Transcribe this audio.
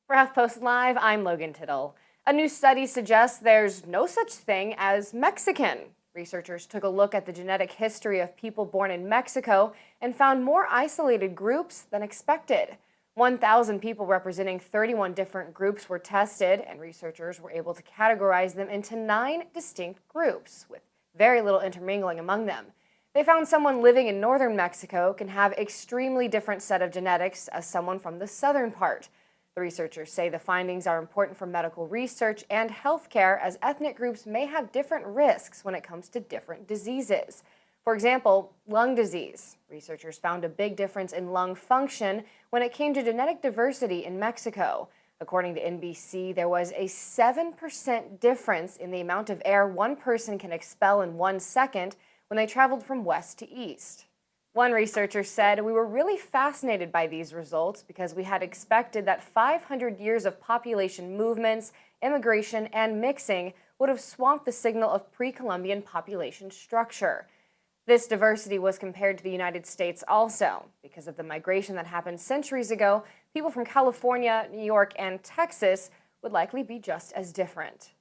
For HuffPost Live, I'm Logan Tittle. A new study suggests there's no such thing as Mexican. Researchers took a look at the genetic history of people born in Mexico and found more isolated groups than expected. 1,000 people representing 31 different groups were tested, and researchers were able to categorize them into 9 distinct groups, with very little intermingling among them. They found someone living in northern Mexico can have extremely different set of genetics as someone from the southern part. The researchers say the findings are important for medical research and healthcare, as ethnic groups may have different risks when it comes to different diseases. For example, lung disease. Researchers found a big difference in lung function when it came to genetic diversity in Mexico. According to NBC, there was a 7% difference in the amount of air one person can expel in 1 second when they traveled from west to east. One researcher said, "We were really fascinated by these results because we had expected that 500 years of population movements, immigration, and mixing would have swamped the signal of pre-Columbian population structure." This diversity was compared to the United States also. Because of the migration that happened centuries ago, people from California, New York, and Texas would likely be just as different.